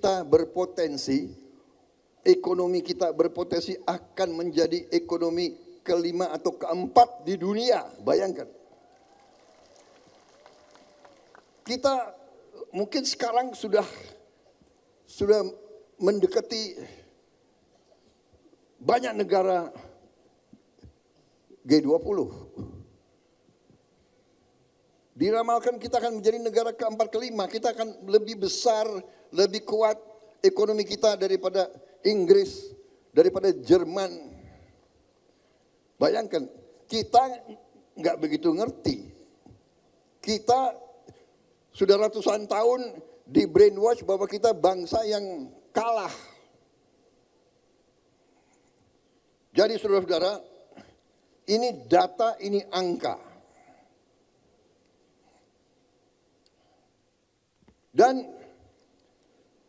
kita berpotensi, ekonomi kita berpotensi akan menjadi ekonomi kelima atau keempat di dunia. Bayangkan. Kita mungkin sekarang sudah mendekati banyak negara G20. Diramalkan kita akan menjadi negara keempat kelima. Kita akan lebih besar, lebih kuat ekonomi kita daripada Inggris, daripada Jerman. Bayangkan, kita nggak begitu ngerti. Kita sudah ratusan tahun di brainwash bahwa kita bangsa yang kalah. Jadi saudara-saudara, ini data, ini angka. Dan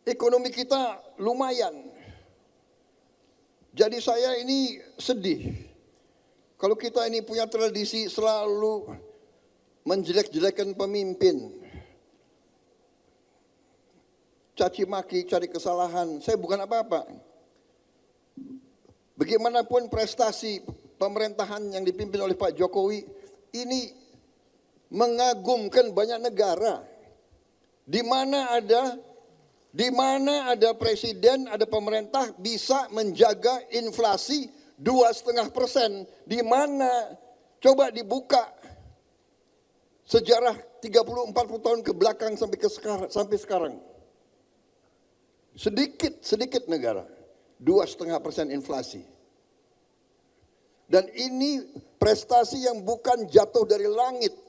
ekonomi kita lumayan. Jadi saya ini sedih. Kalau kita ini punya tradisi selalu menjelek-jelekan pemimpin. Caci maki, cari kesalahan. Saya bukan apa-apa. Bagaimanapun prestasi pemerintahan yang dipimpin oleh Pak Jokowi ini mengagumkan banyak negara. Di mana ada presiden, ada pemerintah bisa menjaga inflasi 2,5%. Di mana coba dibuka sejarah 30-40 tahun ke belakang sampai sekarang. Sedikit negara 2,5% inflasi. Dan ini prestasi yang bukan jatuh dari langit.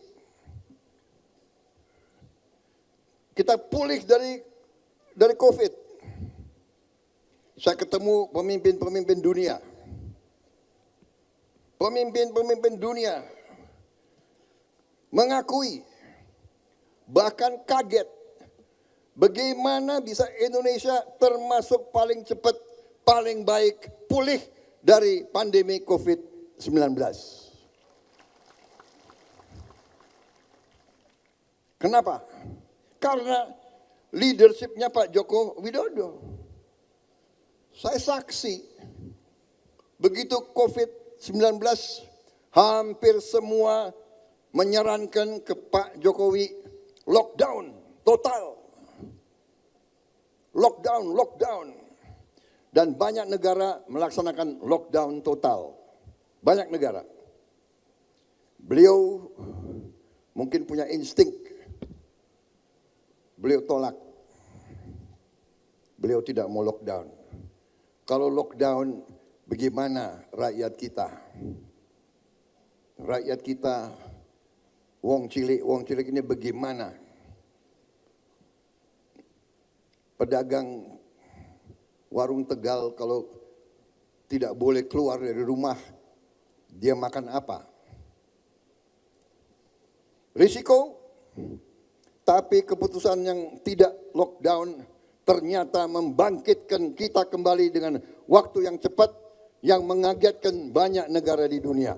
Kita pulih dari COVID. Saya ketemu pemimpin-pemimpin dunia. Pemimpin-pemimpin dunia mengakui, bahkan kaget, bagaimana bisa Indonesia termasuk paling cepat, paling baik pulih dari pandemi COVID-19. Kenapa? Karena leadershipnya Pak Joko Widodo. Saya saksi, begitu COVID-19 hampir semua menyarankan ke Pak Jokowi lockdown total. Lockdown. Dan banyak negara melaksanakan lockdown total. Banyak negara. Beliau mungkin punya insting. Beliau tolak. Beliau tidak mau lockdown. Kalau lockdown, bagaimana rakyat kita? Rakyat kita, wong cilik ini bagaimana? Pedagang warung Tegal kalau tidak boleh keluar dari rumah, dia makan apa? Risiko, tapi keputusan yang tidak lockdown ternyata membangkitkan kita kembali dengan waktu yang cepat yang mengagetkan banyak negara di dunia.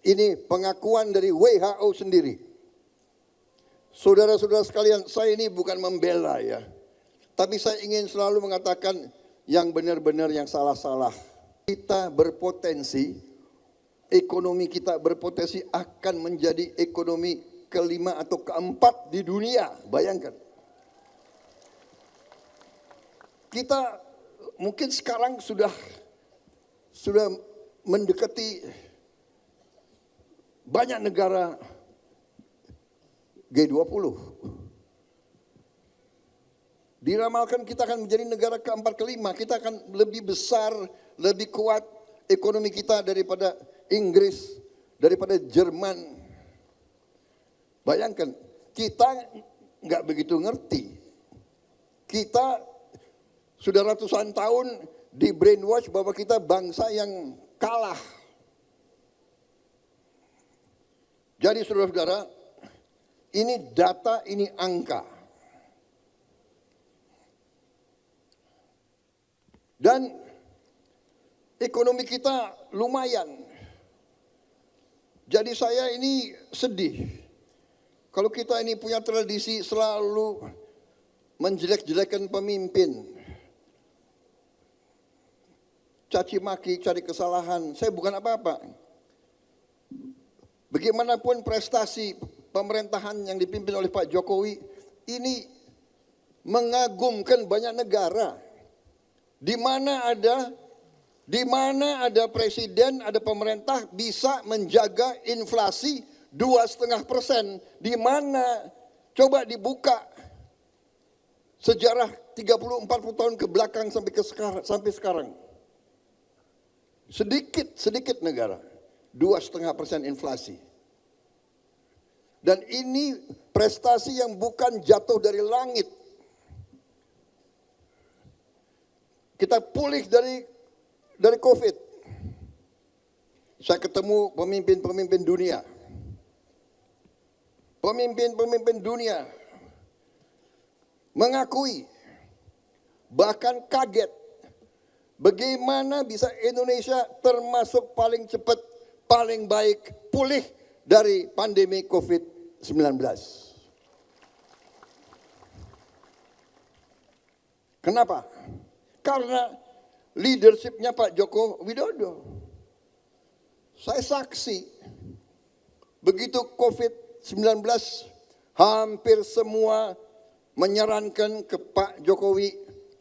Ini pengakuan dari WHO sendiri. Saudara-saudara sekalian, saya ini bukan membela ya. Tapi saya ingin selalu mengatakan yang benar-benar yang salah-salah. Kita berpotensi, ekonomi kita berpotensi akan menjadi ekonomi kelima atau keempat di dunia. Bayangkan. Kita mungkin sekarang sudah mendekati banyak negara G20. Diramalkan kita akan menjadi negara keempat kelima. Kita akan lebih besar, lebih kuat ekonomi kita daripada Inggris, daripada Jerman. Bayangkan, kita nggak begitu ngerti. Kita sudah ratusan tahun di brainwash bahwa kita bangsa yang kalah. Jadi saudara-saudara, ini data, ini angka. Dan ekonomi kita lumayan. Jadi saya ini sedih. Kalau kita ini punya tradisi selalu menjelek-jelekan pemimpin. caci maki, cari kesalahan. Saya bukan apa-apa. Bagaimanapun prestasi pemerintahan yang dipimpin oleh Pak Jokowi ini mengagumkan banyak negara. Di mana ada presiden, ada pemerintah bisa menjaga inflasi 2,5%. Di mana coba dibuka sejarah 30-40 tahun ke belakang sampai sekarang. Sedikit negara 2,5% inflasi. Dan ini prestasi yang bukan jatuh dari langit. Kita pulih dari COVID. Saya ketemu pemimpin-pemimpin dunia. Pemimpin-pemimpin dunia mengakui, bahkan kaget, bagaimana bisa Indonesia termasuk paling cepat, paling baik pulih dari pandemi COVID-19. Kenapa? Karena leadershipnya Pak Joko Widodo. Saya saksi, begitu COVID-19 hampir semua menyarankan ke Pak Jokowi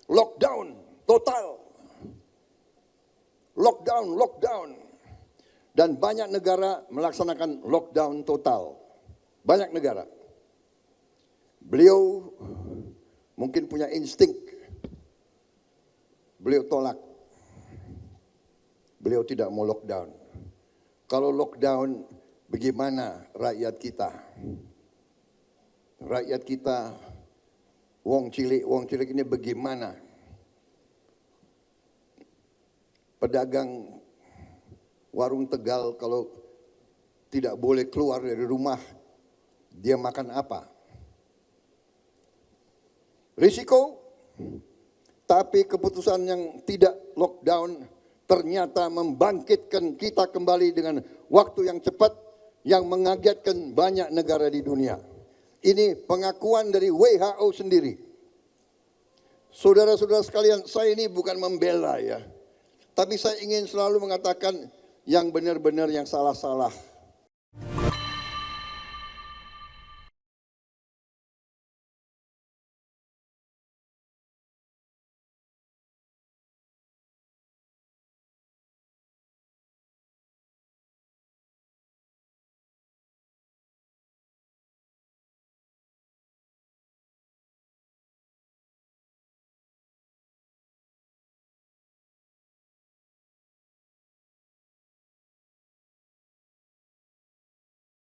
lockdown total. Lockdown. Dan banyak negara melaksanakan lockdown total. Banyak negara. Beliau mungkin punya insting. Beliau tolak. Beliau tidak mau lockdown. Kalau lockdown, bagaimana rakyat kita? Rakyat kita, wong cilik ini bagaimana? Pedagang warung Tegal kalau tidak boleh keluar dari rumah, dia makan apa? Risiko, tapi keputusan yang tidak lockdown ternyata membangkitkan kita kembali dengan waktu yang cepat yang mengagetkan banyak negara di dunia. Ini pengakuan dari WHO sendiri. Saudara-saudara sekalian, saya ini bukan membela ya. Tapi saya ingin selalu mengatakan yang benar-benar yang salah-salah.